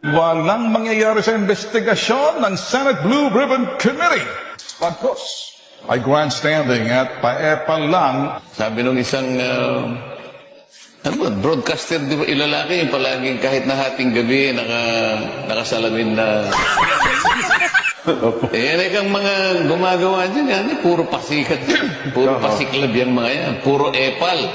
Walang mangyayari sa investigasyon ng Senate Blue Ribbon Committee. Pagkos ay grandstanding at paepal lang. Sabi nung isang broadcaster, di ba, ilalaki yung palaging kahit na hating gabi nakasalamin na yan ay kang mga gumagawa dyan yan, puro pasikat yan, puro pasiklab yan mga yan, puro epal.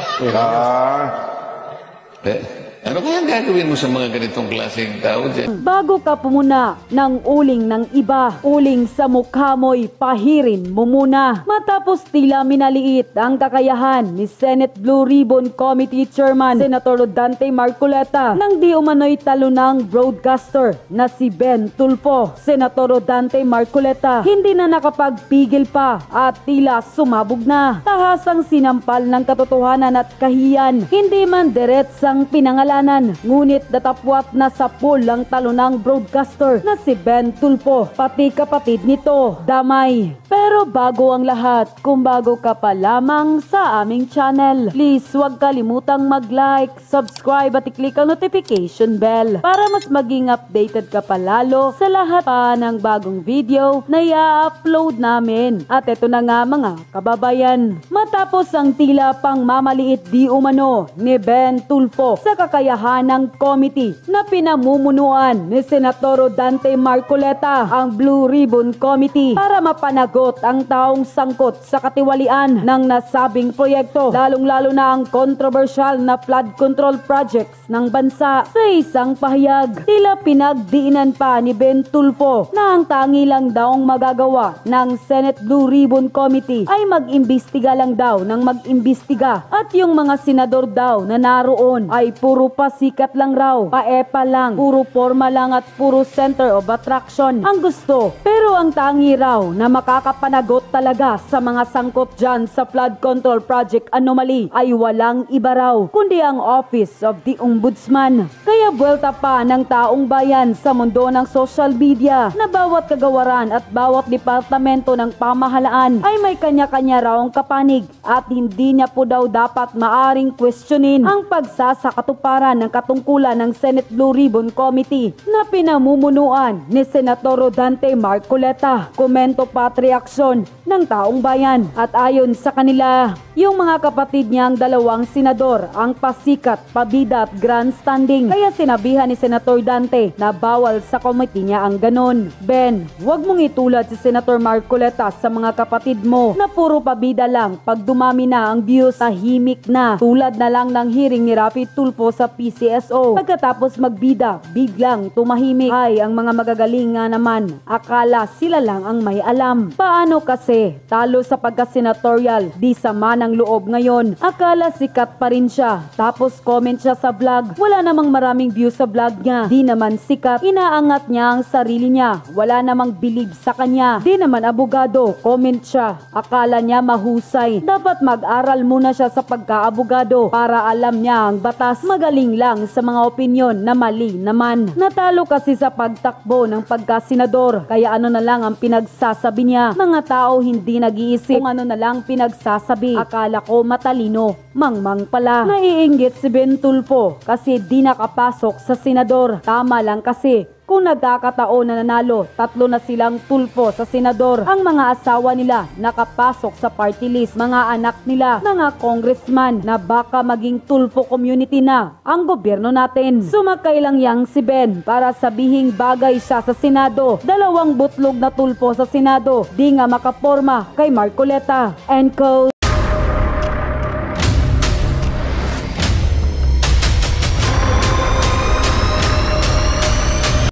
Ano kaya gagawin mo sa mga ganitong klaseng tao dyan? Bago ka pumuna ng uling ng iba, uling sa mukha mo'y pahirin mo muna. Matapos tila minaliit ang kakayahan ni Senate Blue Ribbon Committee Chairman Senator Rodante Marcoleta nang di umano'y talo ng broadcaster na si Ben Tulfo. Senator Rodante Marcoleta hindi na nakapagpigil pa at tila sumabog na. Tahasang sinampal ng katotohanan at kahiyan, hindi man diretsang pinangalanan, ngunit datapwat na sa pool ang talo ng broadcaster na si Ben Tulfo, pati kapatid nito, damay. Pero bago ang lahat, kung bago ka pa lamang sa aming channel, please huwag kalimutang mag-like, subscribe at i-click ang notification bell para mas maging updated ka pa lalo sa lahat pa ng bagong video na i-upload namin. At eto na nga mga kababayan, matapos ang tila pang mamaliit di umano ni Ben Tulfo sa kakayahan ng committee na pinamumunuan ni Senator Rodante Marcoleta, ang Blue Ribbon Committee, para mapanagot ang taong sangkot sa katiwalian ng nasabing proyekto, lalong-lalo na ang controversial na flood control projects ng bansa. Sa isang pahayag, tila pinagdiinan pa ni Ben Tulfo na ang tangi lang daw ang magagawa ng Senate Blue Ribbon Committee ay mag-imbestiga lang daw ng mag-imbestiga, at yung mga senador daw na naroon ay puro pasikat lang raw, paepa lang, puro forma lang at puro center of attraction ang gusto. Pero ang tangi raw na makakapanagot talaga sa mga sangkot dyan sa flood control project anomaly ay walang iba raw kundi ang Office of the Ombudsman. Kaya buwelta pa ng taong bayan sa mundo ng social media na bawat kagawaran at bawat departamento ng pamahalaan ay may kanya-kanya raw ang kapanig at hindi niya po daw dapat maaring questionin ang pagsasakatuparan ng katungkulan ng Senate Blue Ribbon Committee na pinamumunuan ni Senator Rodante Marcoleta. Komento pa at reaksyon ng taong bayan, at ayon sa kanila, yung mga kapatid niyang dalawang senador ang pasikat, pabida at grandstanding, kaya sinabihan ni Senator Dante na bawal sa committee niya ang ganon. Ben, huwag mong itulad si Senator Marcoleta sa mga kapatid mo na puro pabida lang. Pag dumami na ang views, tahimik na, tulad na lang ng hearing ni Rafi Tulfo sa PCSO. Pagkatapos magbida, biglang tumahimik. Ay, ang mga magagaling nga naman, akala sila lang ang may alam. Paano kasi talo sa pagka-senatorial, di sama ng loob ngayon, akala sikat pa rin siya. Tapos comment siya sa vlog, wala namang maraming views sa vlog niya, di naman sikat, inaangat niya ang sarili niya, wala namang believe sa kanya, di naman abogado, comment siya, akala niya mahusay, dapat mag-aral muna siya sa pagka-abogado para alam niya ang batas. Magaling lang sa mga opinyon na mali naman. Natalo kasi sa pagtakbo ng pagkasenador, kaya ano na lang ang pinagsasabi niya. Mga tao hindi nag-iisip, kung ano na lang pinagsasabi. Akala ko matalino, mangmang pala. Naiinggit si Ben Tulfo kasi di nakapasok sa senador. Tama lang kasi kung nagkakataon na nanalo, 3 na silang Tulfo sa senador. Ang mga asawa nila nakapasok sa party list, mga anak nila, mga congressman na baka maging Tulfo community na ang gobyerno natin. Sumakay lang yang si Ben para sabihing bagay siya sa Senado. 2 butlog na Tulfo sa Senado, di nga makaporma kay Marcoleta. End quote.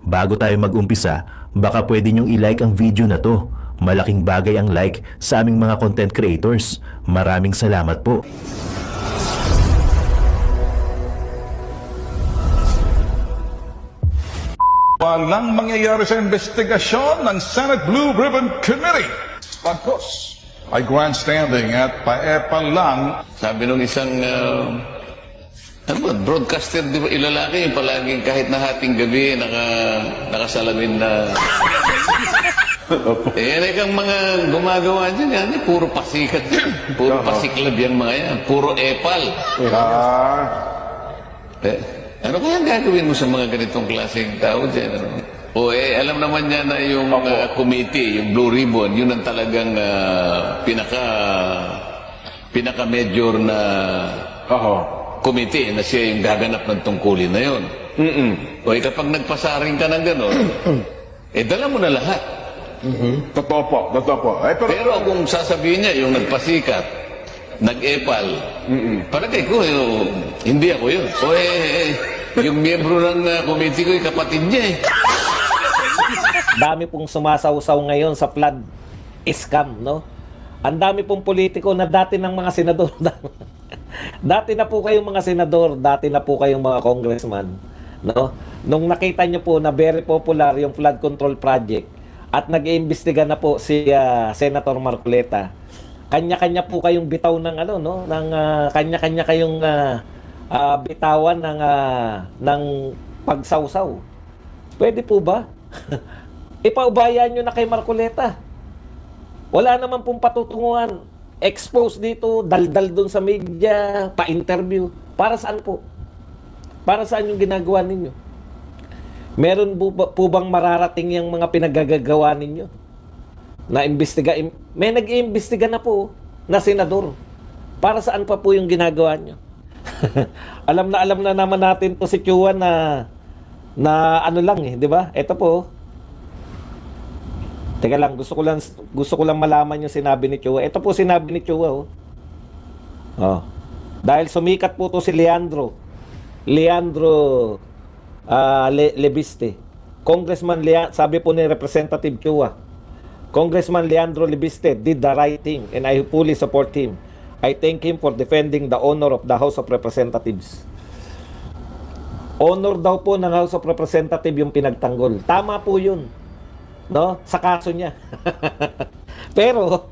Bago tayo mag-umpisa, baka pwede nyong i-like ang video na to. Malaking bagay ang like sa aming mga content creators. Maraming salamat po. Walang mangyayari sa investigasyon ng Senate Blue Ribbon Committee. Pagkos ay grandstanding at paepal lang. Sabi nung isang broadcaster, di ba, ilalaki yung palaging kahit na hating gabi nakasalamin na yan ay kang mga gumagawa dyan yan, puro pasikat yan, puro pasiklab yan mga yan, puro epal. Ano kaya gagawin mo sa mga ganitong klaseng tao dyan? Ano? O alam naman niya na yung committee, yung Blue Ribbon, yun ang talagang pinaka-major na committee na siya yung gaganap ng tungkulin na yun. O kapag nagpasaring ka ng gano'n, dala mo na lahat. Totoo po. Pero kung sasabihin niya, yung nagpasikat, nag-epal, palagay ko, hindi ako yun. O yung miyembro ng committee ko, yung kapatid niya Dami pong sumasawsaw ngayon sa flood scam, no? Ang dami pong politiko na dati ng mga senador. Dati na po kayong mga senador, dati na po kayong mga congressman, no? Nung nakita nyo po na very popular yung flood control project at nag-iimbestiga na po si Senator Marcoleta, kanya-kanya po kayong bitaw ng ano, no? Ng kanya-kanya kayong bitawan ng pagsawsaw. Pwede po ba? Ipaubayan nyo na kay Marcoleta. Wala naman pong patutunguhan. Expose dito, daldal doon sa media, pa-interview. Para saan po? Para saan yung ginagawa ninyo? Meron po bang mararating yung mga pinagagagawa ninyo? Na imbestiga? May nag-iimbestiga na po na senador. Para saan pa po yung ginagawa nyo? alam na naman natin to si Chua na ano lang di ba? Ito po. Teka lang, gusto ko lang malaman yung sinabi ni Chua. Ito po sinabi ni Chua, Dahil sumikat po to si Leandro Lebiste. Congressman sabi po ni Representative Chua, Congressman Leandro Lebiste did the right thing and I fully support him. I thank him for defending the honor of the House of Representatives. Honor daw po ng House of Representatives yung pinagtanggol. Tama po yun, no? Sa kaso niya. Pero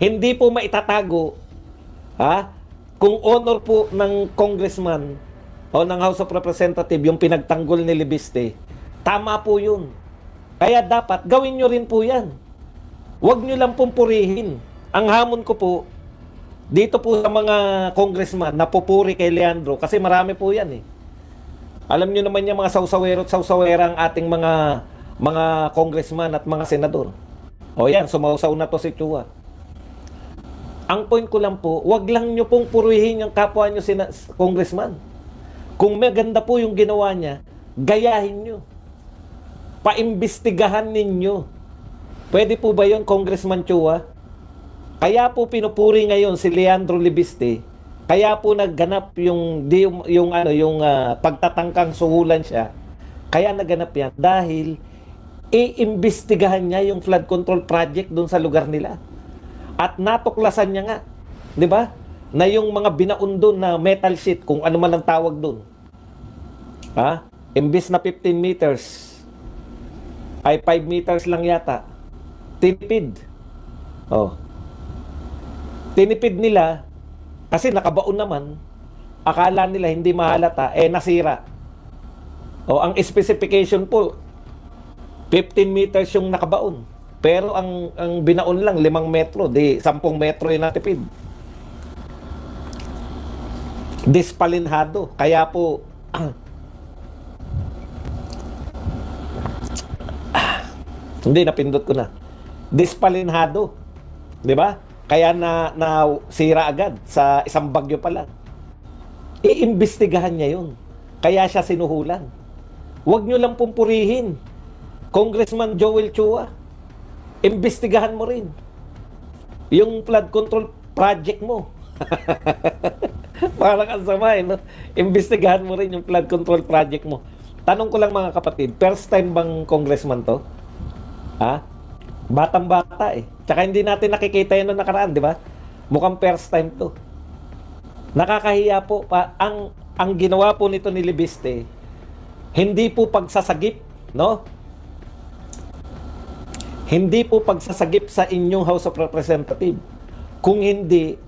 hindi po maitatago kung honor po ng congressman o ng House of Representatives yung pinagtanggol ni Lebiste. Tama po yun. Kaya dapat gawin nyo rin po yan. Huwag nyo lang pong purihin. Ang hamon ko po dito po sa mga congressman na pupuri kay Leandro, kasi marami po yan Alam nyo naman yung mga sausawero at sausawera ang ating mga congressman at mga senador. O yan, sumausaw na to si Chua. Ang point ko lang po, wag lang nyo pong purihin yung kapwa nyo congressman. Kung maganda po yung ginawa niya, gayahin nyo. Paimbestigahan ninyo. Pwede po ba yun, Congressman Chua? Kaya po pinupuri ngayon si Leandro Lebiste. Kaya po nagganap yung pagtatangkang suhulan siya. Kaya naganap yan dahil iimbestigahan niya yung flood control project doon sa lugar nila. At natuklasan niya nga, 'di ba? Na yung mga binaon doon na metal sheet, kung ano man ang tawag doon. Imbis na 15 meters ay 5 meters lang yata. Tinipid. Tinipid nila kasi nakabaon naman. Akala nila hindi mahalata, nasira. Ang specification po 15 meters yung nakabaon. Pero ang binaon lang 5 metro, 10 metro yung natipid. Dispalinhado. Kaya po hindi, napindot ko na. Dispalinhado. 'Di ba? Kaya na sira agad sa isang bagyo pa lang. Iimbestigahan niya 'yun. Kaya siya sinuhulan. Huwag niyo lang pumpurihin. Congressman Joel Chua, imbestigahan mo rin yung flood control project mo. Parang ang sama no? Imbestigahan mo rin yung flood control project mo. Tanong ko lang mga kapatid, first time bang congressman to? Batang-bata Tsaka hindi natin nakikita yun noong nakaraan, di ba? Mukhang first time to. Nakakahiya po. Ang ginawa po nito ni Lebiste, hindi po pagsasagip, no? Hindi po pagsasagip sa inyong House of Representatives. Kung hindi,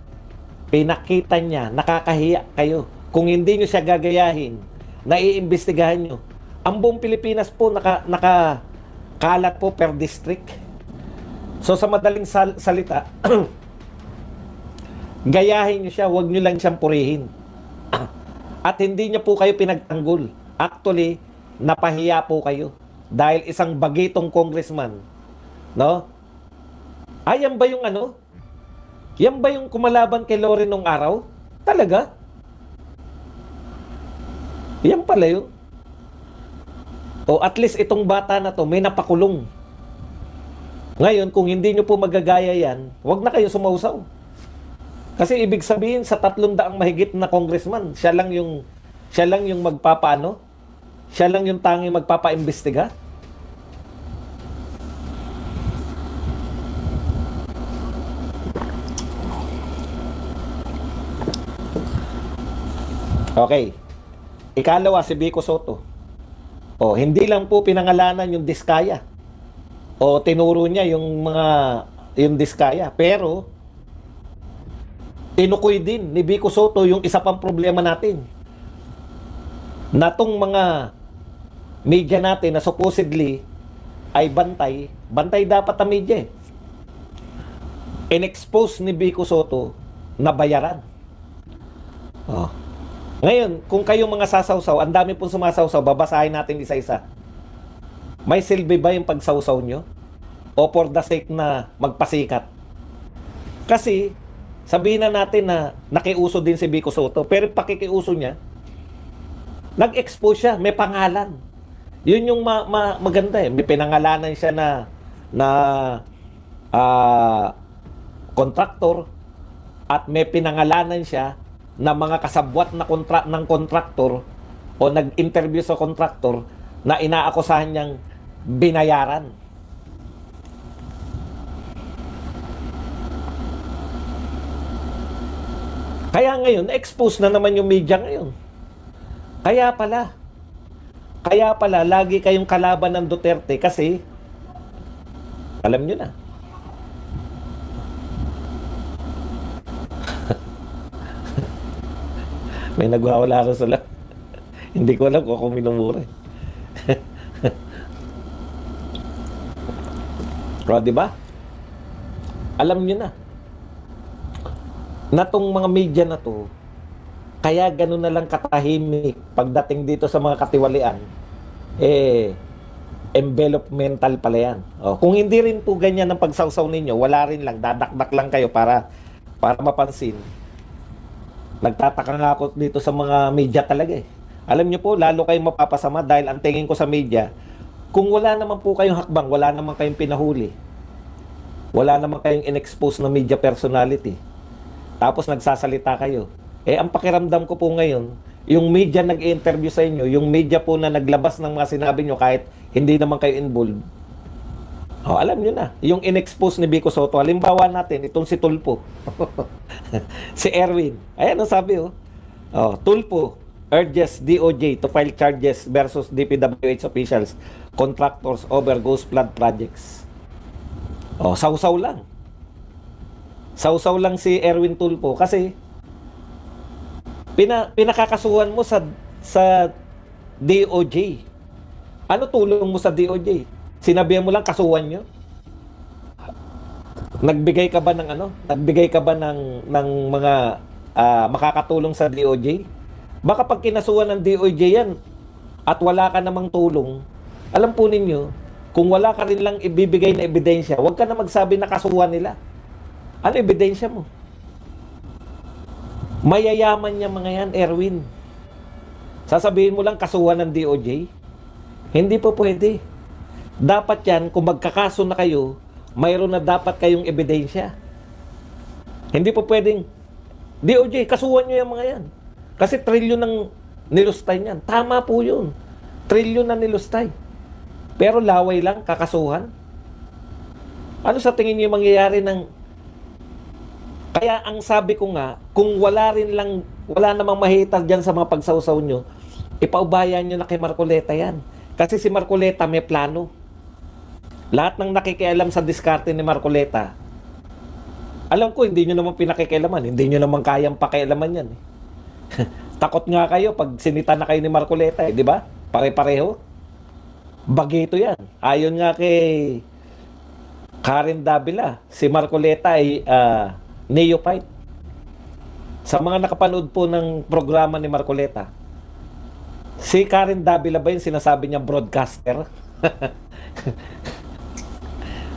pinakita niya, nakakahiya kayo. Kung hindi nyo siya gagayahin, naiimbestigahan nyo. Ang buong Pilipinas po nakakalat po per district. So sa madaling salita, gayahin nyo siya, huwag nyo lang siyang purihin. At hindi niya po kayo pinagtanggol. Actually, napahiya po kayo. Dahil isang bagitong congressman, no? Ay, yan ba yung ano? Yan ba yung kumalaban kay Loren nung araw? Talaga? Yan pala yun. O at least itong bata na to, may napakulong. Ngayon, kung hindi nyo po magagaya yan, wag na kayo sumausaw. Kasi ibig sabihin, sa 300 mahigit na congressman, siya lang yung magpapaano? Siya lang yung tanging magpapaimbestiga? Okay. Ikalawa, si Vico Soto. O, hindi lang po pinangalanan yung Diskaya. O, tinuro niya yung Diskaya. Pero, tinukoy din ni Vico Soto yung isa pang problema natin. Na tong mga media natin na supposedly ay bantay dapat ang media. In-expose ni Vico Soto na bayaran. Oh. Ngayon, kung kayong mga sasawsaw, ang dami pong sumasawsaw, babasahin natin isa-isa. May silbi ba yung pagsawsaw nyo? O for the sake na magpasikat? Kasi, sabihin na natin na nakiuso din si Vico Soto, pero pakikiuso niya, nag-expose siya, may pangalan. Yun yung maganda eh. May pinangalanan siya na kontraktor at may pinangalanan siya na mga kasabwat na ng kontraktor o nag-interview sa kontraktor na inaakusahan niyang binayaran. Kaya ngayon, expose na naman yung media ngayon. Kaya pala, lagi kayong kalaban ng Duterte kasi, alam nyo na. May nagwawala rin sila. Hindi ko alam kung ako minumura. Pero diba? Alam nyo na. Na tong mga media na to, kaya gano'n na lang katahimik pagdating dito sa mga katiwalian, envelopmental pala yan. O, kung hindi rin po ganyan ang pagsawsaw ninyo, wala rin lang, dadakdak lang kayo para mapansin. Nagtataka nga ako dito sa mga media talaga eh. Alam niyo po, lalo kayong mapapasama dahil ang tingin ko sa media, kung wala naman po kayong hakbang, wala naman kayong pinahuli, wala naman kayong in-expose na media personality, tapos nagsasalita kayo, ang pakiramdam ko po ngayon, yung media nag-interview sa inyo, yung media po na naglabas ng mga sinabi nyo kahit hindi naman kayo involved, alam nyo na, yung in-expose ni Vico Soto, halimbawa natin, itong si Tulfo, si Erwin, ayan ang sabi Tulfo urges DOJ to file charges versus DPWH officials, contractors over ghost flood projects. Sausaw lang. Sausaw lang si Erwin Tulfo kasi pinakakasuhan mo sa DOJ. Ano tulong mo sa DOJ? Sinabihan mo lang kasuhan nyo? Nagbigay ka ba ng mga makakatulong sa DOJ? Baka pag kinasuhan ng DOJ yan at wala ka namang tulong, alam po ninyo, kung wala ka rin lang ibibigay na ebidensya, huwag ka na magsabi na kasuhan nila. Ano ebidensya mo? Mayayaman niya mga yan, Erwin. Sasabihin mo lang kasuhan ng DOJ? Hindi po pwede. Dapat yan, kung magkakaso na kayo, mayroon na dapat kayong ebidensya. Hindi po pwedeng, DOJ, kasuhan nyo yung mga yan. Kasi trilyon ng nilustay niyan. Tama po yun. Trilyon na nilustay. Pero laway lang, kakasuhan. Ano sa tingin niyo mangyayari ng... Kaya ang sabi ko nga, kung wala namang mahita dyan sa mga pagsawsaw nyo, ipaubayan nyo na kay Marcoleta yan. Kasi si Marcoleta may plano. Lahat ng nakikialam sa diskarte ni Marcoleta, alam ko, hindi nyo naman pinakikialaman. Hindi nyo naman kayang pakialaman yan. Takot nga kayo pag sinita na kayo ni Marcoleta, di ba? Pare-pareho. Bagito yan. Ayon nga kay Karen Davila, si Marcoleta ay neophyte. Sa mga nakapanood po ng programa ni Marcoleta, si Karen Davila ba yung sinasabi niya broadcaster?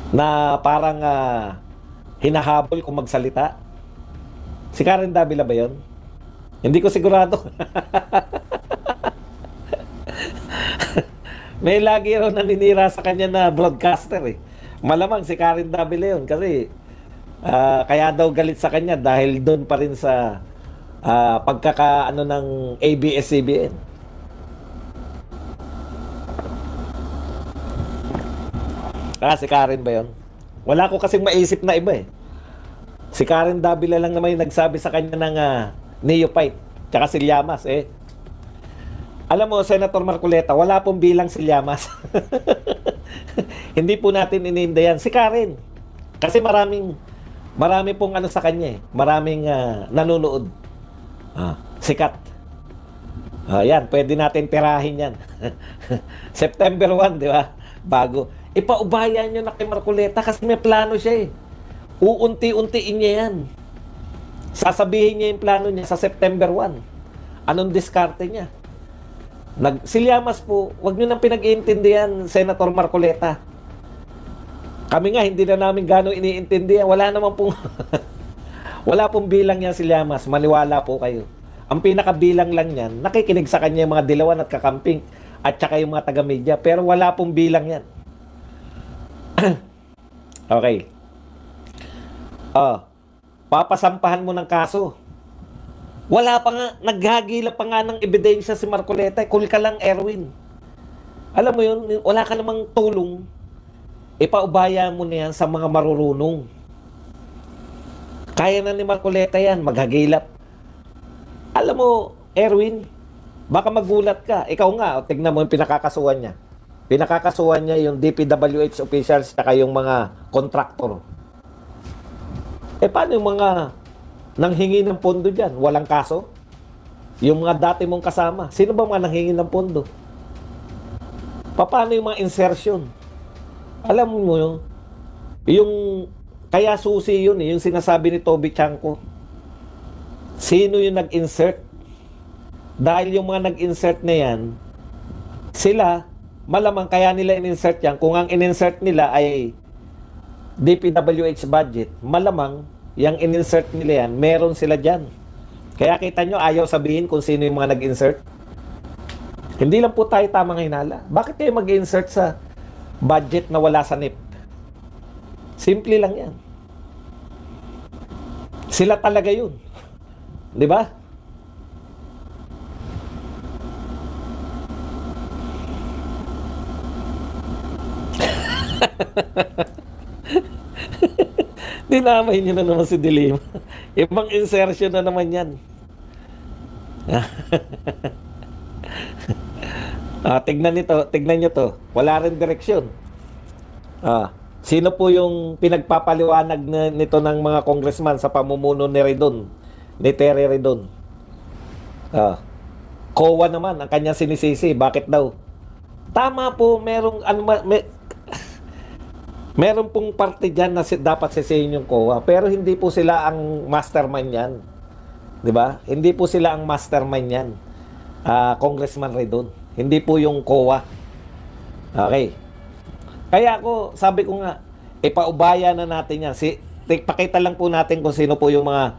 Na parang hinahabol kung magsalita. Si Karen Davila ba yun? Hindi ko sigurado. May lagi raw naninira sa kanya na broadcaster eh. Malamang si Karen Davila yun kasi kaya daw galit sa kanya dahil doon pa rin sa pagkakaano ng ABS-CBN. Si Karen ba yun? Wala ko kasing maisip na iba eh. Si Karen Davila lang naman yung nagsabi sa kanya ng neophyte, tsaka si Llamas eh. Alam mo, Senator Marcoleta, wala pong bilang si Llamas. Hindi po natin iniinda yan. Si Karen. Kasi marami pong ano sa kanya eh. Maraming nanonood. Sikat. Yan, pwede natin tirahin yan. September 1, di ba? Bago. Ipaubayan nyo na kay Marcoleta kasi may plano siya eh. Uunti-untiin niya yan. Sasabihin niya yung plano niya sa September 1. Anong diskarte niya? Si Llamas po, wag nyo nang pinag-iintindihan, Senator Marcoleta. Kami nga, hindi na namin gano'ng iniintindihan. Wala naman pong wala pong bilang yan si Llamas. Maniwala po kayo. Ang pinakabilang lang yan, nakikinig sa kanya yung mga dilawan at kakamping at saka yung mga taga-media. Pero wala pong bilang yan. Okay. Papasampahan mo ng kaso. Wala pa nga, naghagila pa nga ng ebidensya si Marcoleta. Cool ka lang, Erwin. Alam mo yun, wala ka namang tulong. Ipaubaya mo na yan sa mga marurunong. Kaya na ni Marcoleta yan, maghagilap. Alam mo, Erwin, baka magulat ka. Ikaw nga, tignan mo yung pinakakasuhan niya. Pinakakasuhan niya yung DPWH officials at yung mga kontraktor. Paano yung mga nanghingi ng pondo dyan? Walang kaso? Yung mga dati mong kasama, sino ba mga nanghingi ng pondo? Paano yung mga insertion? Alam mo yung kaya susi yun yung sinasabi ni Toby Chanko. Sino yung nag-insert? Dahil yung mga nag-insert na yan, sila, malamang kaya nila in-insert yan. Kung ang in-insert nila ay DPWH budget, malamang yung in-insert nila yan, meron sila dyan. Kaya kita nyo, ayaw sabihin kung sino yung mga nag-insert. Hindi lang po tayo tamang hinala. Bakit kayo mag-insert sa budget na wala sa NIP? Simple lang yan. Sila talaga yun. Di ba? Dinamay niyo na naman si Dilima. Ibang insertion na naman yan. Tignan nyo to. Wala rin direksyon. Sino po yung pinagpapaliwanag nito ng mga congressman sa pamumuno ni Redon? Ni Terry Redon? COA naman, ang kanyang sinisisi. Bakit daw? Tama po, meron pong parte dyan na dapat sisihin yung COA. Pero hindi po sila ang mastermind yan. Diba? Hindi po sila ang mastermind yan. Congressman Redon. Hindi po yung COA. Okay. Kaya ako, sabi ko nga, ipaubaya na natin yan. Pakita lang po natin kung sino po yung mga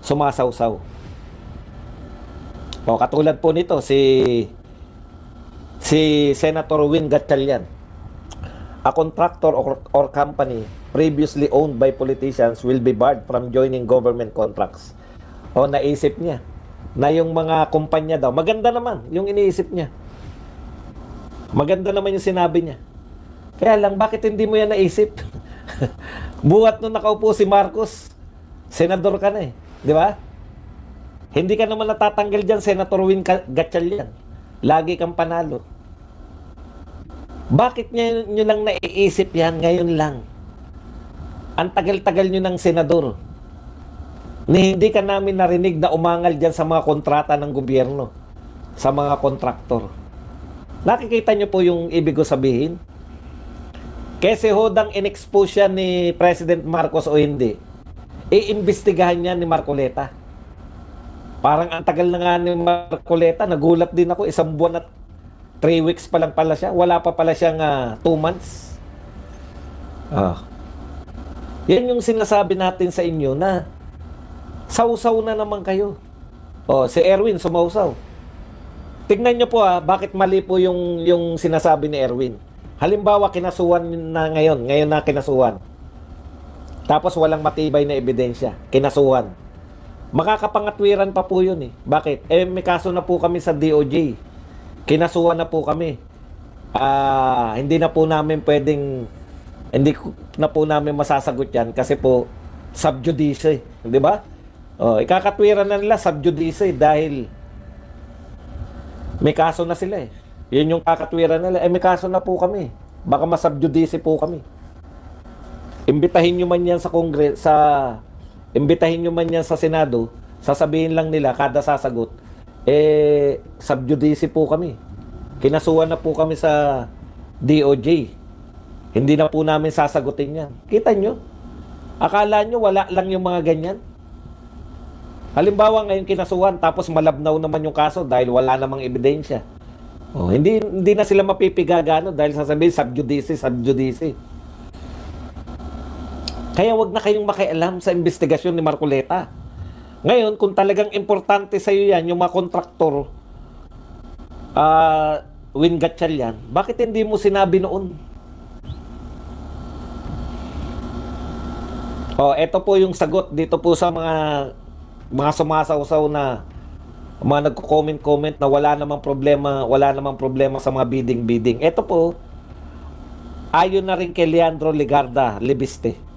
sumasawsaw. Katulad po nito, si Senator Win Gatchalian. A contractor or company previously owned by politicians will be barred from joining government contracts. Naisip niya na yung mga kumpanya daw, maganda naman yung iniisip niya. Maganda naman yung sinabi niya. Kaya lang, bakit hindi mo yan naisip? Buhat nung nakaupo si Marcos, senador ka na eh. Di ba? Hindi ka naman natatanggal dyan, Senator Win Gatchalian. Lagi kang panalo. Bakit nyo lang naiisip yan ngayon lang? Ang tagal-tagal nyo ng senador. Hindi ka namin narinig na umangal dyan sa mga kontrata ng gobyerno. Sa mga kontraktor. Nakikita nyo po yung ibig ko sabihin? Kasi hodang in-expose siya ni President Marcos o hindi, iimbestigahan niya ni Marcoleta. Parang ang tagal na nga ni Marcoleta, nagulat din ako, 1 buwan at 3 weeks pa lang pala siya. Wala pa pala siyang 2 months. Yan yung sinasabi natin sa inyo na sausaw na naman kayo. Si Erwin sumausaw. Tignan nyo po bakit mali po yung sinasabi ni Erwin. Halimbawa, kinasuhan na ngayon na kinasuhan. Tapos walang matibay na ebidensya. Kinasuhan. Makakapangatwiran pa po yun eh. Bakit? May kaso na po kami sa DOJ. Kinasuhan na po kami. Hindi na po namin masasagot yan kasi po sub judice. Di ba? Ikakatwiran na nila sub judice dahil may kaso na sila eh. Yun yung kakatwiran nila. May kaso na po kami. Baka masub judice po kami. Imbitahin nyo man yan sa Congress, imbitahin nyo man yan sa Senado, sasabihin lang nila, kada sasagot, sub judice po kami. Kinasuhan na po kami sa DOJ. Hindi na po namin sasagutin yan. Kita nyo? Akala nyo wala lang yung mga ganyan? Halimbawa ngayon kinasuhan, tapos malabnaw naman yung kaso dahil wala namang ebidensya. Hindi na sila mapipigagano dahil sasabihin, sub judice. Kaya wag na kayong makialam sa investigasyon ni Marcoleta. Ngayon, kung talagang importante sa iyo yan, yung mga kontraktor, Wingatchal yan, bakit hindi mo sinabi noon? Ito po yung sagot dito po sa mga sumasawsaw na mga nagko-comment na wala namang problema sa mga bidding. Ito po, ayon na rin kay Leandro Ligarda Libiste.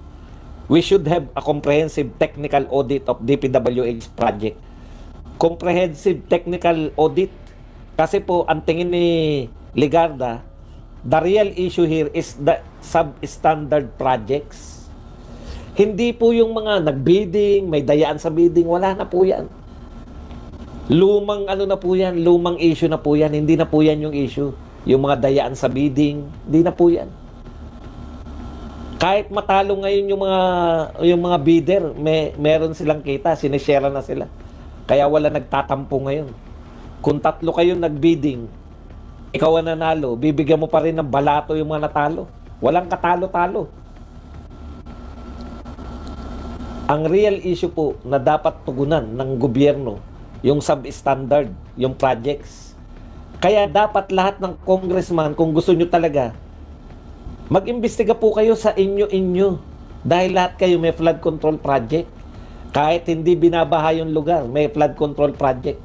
We should have a comprehensive technical audit of DPWH project. Comprehensive technical audit. Kasi po, ang tingin ni Ligarda, the real issue here is the substandard projects. Hindi po yung mga nag-bidding, may dayaan sa bidding, wala na po yan. Lumang na po yan, lumang issue na po yan, hindi na po yan yung issue. Yung mga dayaan sa bidding, hindi na po yan. Kahit matalo ngayon yung mga bidder, meron silang kita, sinishare na sila. Kaya wala nagtatampo ngayon. Kung 3 kayo nagbidding, ikaw ang nanalo, bibigyan mo pa rin ng balato yung mga natalo. Walang katalo-talo. Ang real issue po na dapat tugunan ng gobyerno, yung substandard, yung projects. Kaya dapat lahat ng congressman, kung gusto nyo talaga, mag-imbestiga po kayo sa inyo-inyo. Dahil lahat kayo may flood control project. Kahit hindi binabaha yung lugar, may flood control project.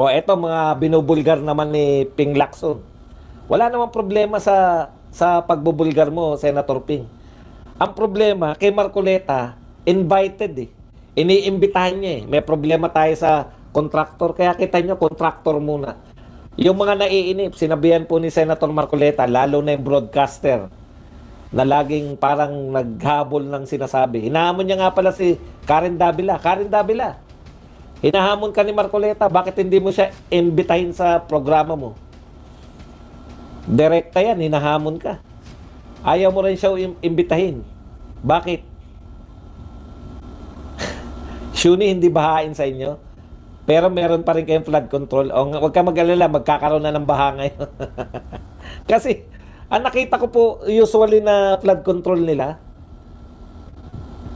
Eto mga binubulgar naman ni Ping Lacson. Wala namang problema sa pagbubulgar mo, Senator Ping. Ang problema kay Marcoleta, invited eh. Iniimbitahan niya eh. May problema tayo sa contractor. Kaya kita nyo, contractor muna. Yung mga naiinip, sinabihan po ni Senator Marcoleta, lalo na yung broadcaster, na laging parang naghabol ng sinasabi. Hinahamon niya nga pala si Karen Davila. Karen Davila, hinahamon ka ni Marcoleta, bakit hindi mo siya imbitahin sa programa mo? Direkta yan, hinahamon ka. Ayaw mo rin siya imbitahin. Bakit? Shuni, hindi bahain sa inyo? Pero meron pa rin kayong flood control. Huwag ka mag-alala, magkakaroon na ng baha ngayon. Kasi, ang nakita ko po, usually na flood control nila,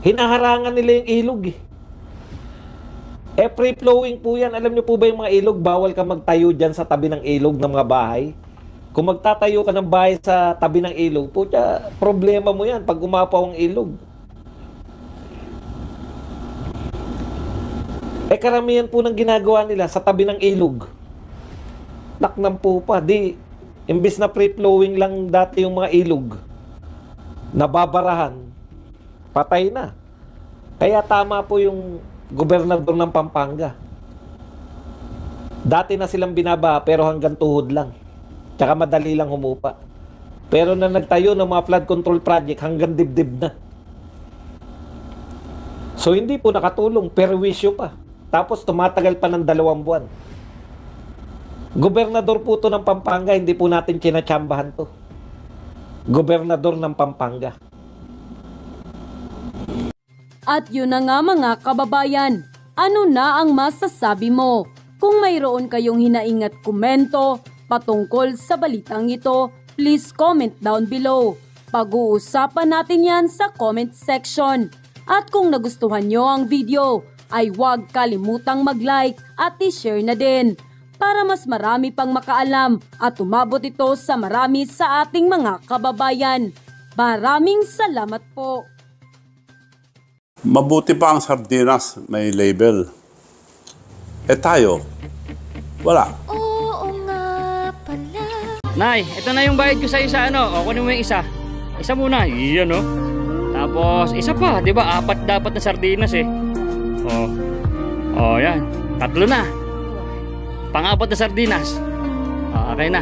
hinaharangan nila yung ilog eh. Free-flowing po yan. Alam niyo po ba yung mga ilog, bawal ka magtayo dyan sa tabi ng ilog ng mga bahay? Kung magtatayo ka ng bahay sa tabi ng ilog, pucha, problema mo yan pag umapaw ang ilog. Karamihan po ng ginagawa nila sa tabi ng ilog. Naknam po pa. Imbis na free-flowing lang dati yung mga ilog, nababarahan, patay na. Kaya tama po yung gobernador ng Pampanga. Dati na silang binaba pero hanggang tuhod lang. Tsaka madali lang humupa. Pero na nagtayo ng mga flood control project hanggang dibdib na. So hindi po nakatulong, perwisyo pa. Tapos tumatagal pa ng 2 buwan. Gobernador po to ng Pampanga, hindi po natin kinatsambahan to. Gobernador ng Pampanga. At yun na nga mga kababayan, ano na ang masasabi mo? Kung mayroon kayong hinaing at komento patungkol sa balitang ito, please comment down below. Pag-uusapan natin yan sa comment section. At kung nagustuhan nyo ang video, ay huwag kalimutang mag-like at i-share na din para mas marami pang makaalam at umabot ito sa marami sa ating mga kababayan. Maraming salamat po. Mabuti pa ang sardinas, may label. Eh tayo, wala. Oo nga pala. Nay, ito na yung bayad ko sa isa, ano? O, kunin mo yung isa. Isa muna, iyan, no? Tapos, isa pa, di ba? 4 dapat na sardinas, eh. Yan. 3 na. Pang-4 na sardinas. Okay na.